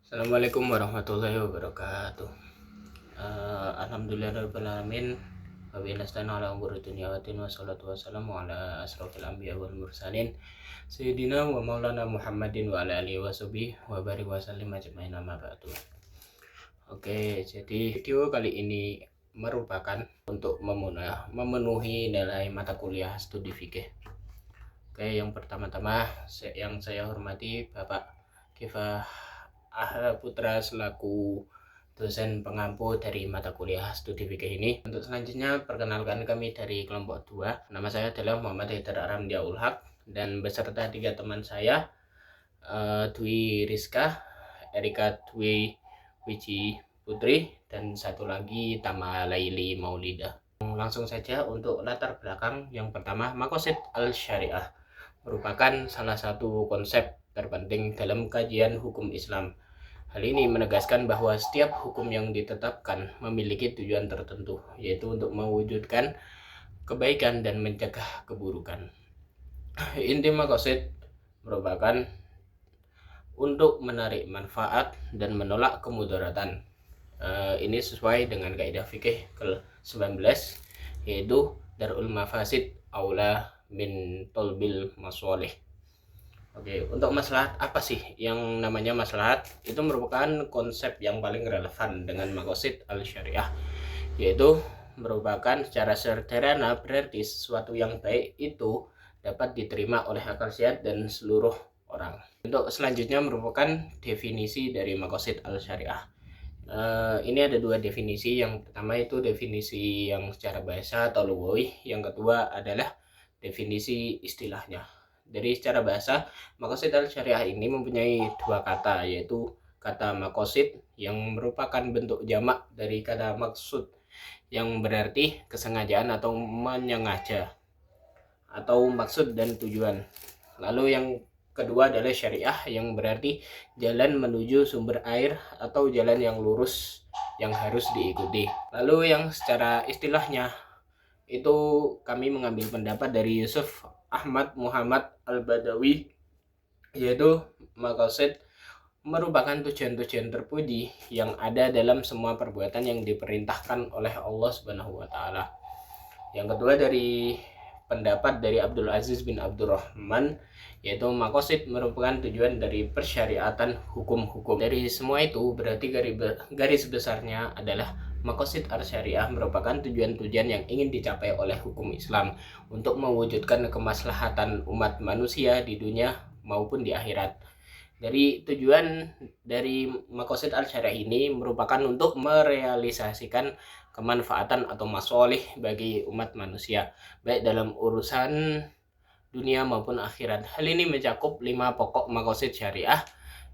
Assalamualaikum warahmatullahi wabarakatuh. Alhamdulillahirabbil alamin. Wa bihi nasta'inu ala umuri dunya wa din, wassalatu wassalamu ala asrofil anbiya wal mursalin sayyidina wa maulana Muhammadin wa ala alihi washabihi wa barik wa sallim ajmain, amma ba'du. Oke, jadi video kali ini merupakan untuk memenuhi nilai mata kuliah studi fikih. Oke, yang pertama-tama yang saya hormati Bapak Kifah Putra selaku dosen pengampu dari mata kuliah studi fikih ini. Untuk selanjutnya, perkenalkan kami dari kelompok 2. Nama saya adalah Muhammad Haidar Aramdia Ulhaq dan beserta 3 teman saya, Dwi Rizka, Erika Dwi Wiji Putri, dan satu lagi Tama Laili Maulida. Langsung saja untuk latar belakang. Yang pertama, Maqasid al-Syariah merupakan salah satu konsep terpenting dalam kajian hukum Islam. Hal ini menegaskan bahwa setiap hukum yang ditetapkan memiliki tujuan tertentu, yaitu untuk mewujudkan kebaikan dan mencegah keburukan. Inti maqasid merupakan untuk menarik manfaat dan menolak kemudaratan. Ini sesuai dengan kaidah fikih ke-19, yaitu darul mafasid aula min tolbil masolih. Oke, untuk maslahat, apa sih yang namanya maslahat? Itu merupakan konsep yang paling relevan dengan maqasid al-syariah, yaitu merupakan secara sederhana berarti sesuatu yang baik itu dapat diterima oleh akal sehat dan seluruh orang. Untuk selanjutnya merupakan definisi dari maqasid al-syariah. Ini ada 2 definisi. Yang pertama itu definisi yang secara bahasa atau lugawi, yang kedua adalah definisi istilahnya. Dari secara bahasa, maqasid al-syariah ini mempunyai 2 kata, yaitu kata maqasid yang merupakan bentuk jamak dari kata maksud, yang berarti kesengajaan atau menyengaja, atau maksud dan tujuan. Lalu yang kedua adalah syariah, yang berarti jalan menuju sumber air atau jalan yang lurus yang harus diikuti. Lalu yang secara istilahnya itu kami mengambil pendapat dari Yusuf Ahmad Muhammad Al-Badawi, yaitu maqasid merupakan tujuan-tujuan terpuji yang ada dalam semua perbuatan yang diperintahkan oleh Allah Subhanahu wa taala. Yang kedua dari pendapat dari Abdul Aziz bin Abdurrahman, yaitu maqasid merupakan tujuan dari persyariatan hukum-hukum. Dari semua itu berarti garis besarnya adalah maqasid al-syariah merupakan tujuan-tujuan yang ingin dicapai oleh hukum Islam untuk mewujudkan kemaslahatan umat manusia di dunia maupun di akhirat. Dari tujuan dari maqasid al-syariah ini merupakan untuk merealisasikan kemanfaatan atau masolih bagi umat manusia, baik dalam urusan dunia maupun akhirat. Hal ini mencakup 5 pokok maqasid syariah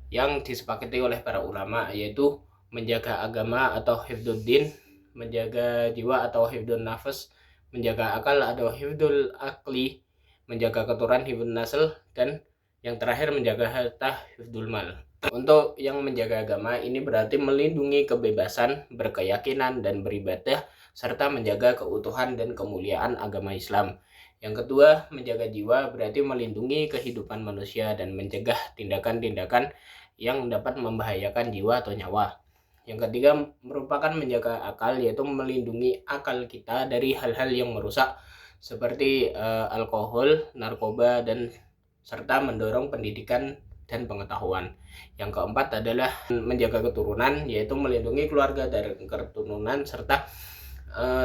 yang disepakati oleh para ulama, yaitu menjaga agama atau hifdzuddin, menjaga jiwa atau hifdzun nafas, menjaga akal atau hifdzul akli, menjaga keturunan hifdzun nasl, dan yang terakhir menjaga harta hifdzul mal. Untuk yang menjaga agama ini berarti melindungi kebebasan berkeyakinan dan beribadah serta menjaga keutuhan dan kemuliaan agama Islam. Yang kedua, menjaga jiwa berarti melindungi kehidupan manusia dan mencegah tindakan-tindakan yang dapat membahayakan jiwa atau nyawa. Yang ketiga merupakan menjaga akal, yaitu melindungi akal kita dari hal-hal yang merusak seperti alkohol, narkoba, dan serta mendorong pendidikan dan pengetahuan. Yang keempat adalah menjaga keturunan, yaitu melindungi keluarga dari keturunan serta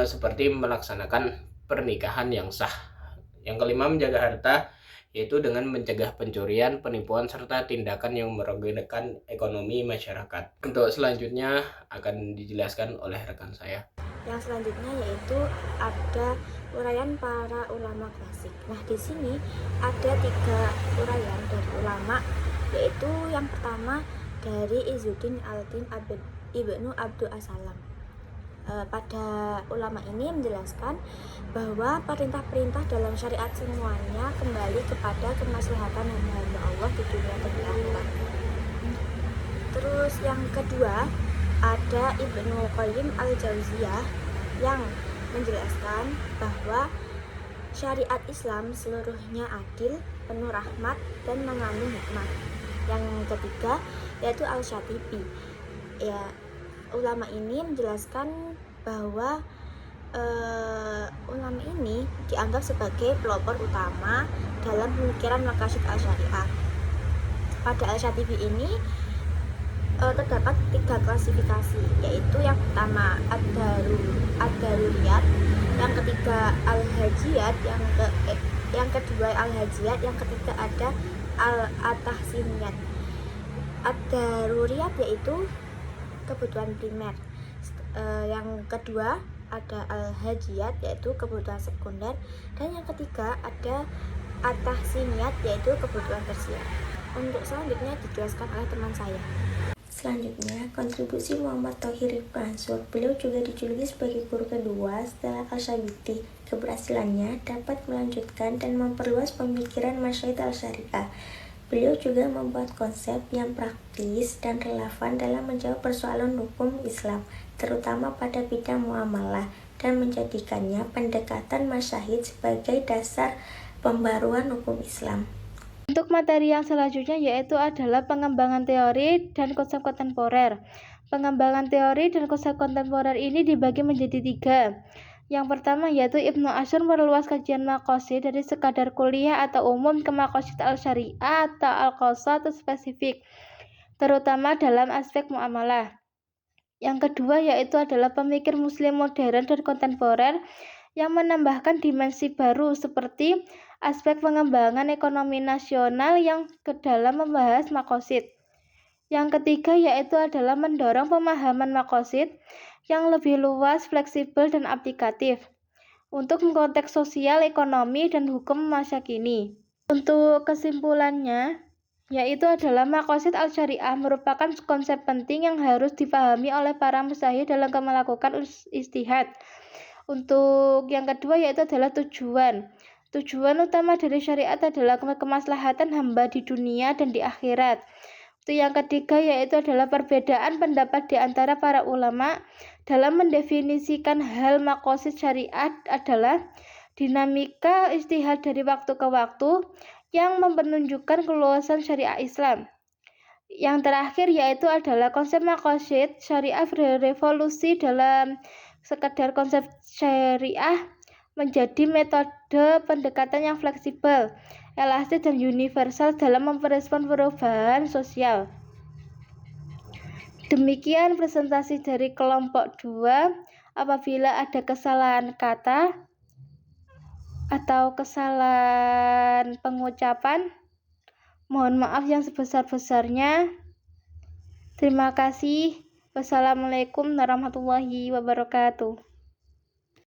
seperti melaksanakan pernikahan yang sah. Yang kelima menjaga harta, yaitu dengan mencegah pencurian, penipuan, serta tindakan yang merugikan ekonomi masyarakat. Untuk selanjutnya akan dijelaskan oleh rekan saya. Yang selanjutnya yaitu ada uraian para ulama klasik. Nah, di sini ada 3 uraian dari ulama, yaitu yang pertama dari Izzuddin Al-Din Ibnu Abdul As-Salam. Pada ulama ini menjelaskan bahwa perintah-perintah dalam syariat semuanya kembali kepada kemaslahatan hamba Allah di dunia dan di akhirat. Terus yang kedua ada Ibnu Qayyim Al-Jauziyah yang menjelaskan bahwa syariat Islam seluruhnya adil, penuh rahmat, dan mengandung hikmah. Yang ketiga yaitu Al-Syatibi. Ya, ulama ini menjelaskan bahwa ulama ini dianggap sebagai pelopor utama dalam pemikiran maqasid al-syariah. Pada Al-Syatibi ini terdapat 3 klasifikasi, yaitu yang pertama ad-daruriyat, yang ketiga al-hajiyat, yang kedua al-hajiyat, yang ketiga ada al-tahsiniyat. Ad-daruriyat yaitu kebutuhan primer, yang kedua ada al-hajiyat yaitu kebutuhan sekunder, dan yang ketiga ada at-tahsiniyat yaitu kebutuhan tersier. Untuk selanjutnya dijelaskan oleh teman saya. Selanjutnya, kontribusi Muhammad Thohir Ibn Mansur. Beliau juga dijuluki sebagai guru kedua setelah Al-Syabiti. Keberhasilannya dapat melanjutkan dan memperluas pemikiran Maqasid al-Syariah. Beliau juga membuat konsep yang praktis dan relevan dalam menjawab persoalan hukum Islam, terutama pada bidang muamalah, dan menjadikannya pendekatan masyahid sebagai dasar pembaruan hukum Islam. Untuk materi yang selanjutnya yaitu adalah pengembangan teori dan konsep kontemporer. Pengembangan teori dan konsep kontemporer ini dibagi menjadi 3. Yang pertama yaitu Ibnu Ashur meluas kajian maqasid dari sekadar kuliah atau umum ke maqasid al-syariah atau al-qasa atau spesifik, terutama dalam aspek muamalah. Yang kedua yaitu adalah pemikir muslim modern dan kontemporer yang menambahkan dimensi baru seperti aspek pengembangan ekonomi nasional yang ke dalam membahas maqasid. Yang ketiga yaitu adalah mendorong pemahaman maqasid yang lebih luas, fleksibel, dan aplikatif untuk konteks sosial, ekonomi, dan hukum masa kini. Untuk kesimpulannya, yaitu adalah maqasid al-syariah merupakan konsep penting yang harus dipahami oleh para mujtahid dalam melakukan ijtihad. Untuk yang kedua yaitu adalah tujuan. Tujuan utama dari syariat adalah kemaslahatan hamba di dunia dan di akhirat. Untuk yang ketiga yaitu adalah perbedaan pendapat di antara para ulama dalam mendefinisikan hal maqasid syariat adalah dinamika ijtihad dari waktu ke waktu yang menunjukkan keluasan syariah Islam. Yang terakhir yaitu adalah konsep maqasid syariah berevolusi dalam sekedar konsep syariah menjadi metode pendekatan yang fleksibel, elastis, dan universal dalam merespon perubahan sosial. Demikian presentasi dari kelompok 2. Apabila ada kesalahan kata atau kesalahan pengucapan, mohon maaf yang sebesar-besarnya. Terima kasih. Wassalamualaikum warahmatullahi wabarakatuh.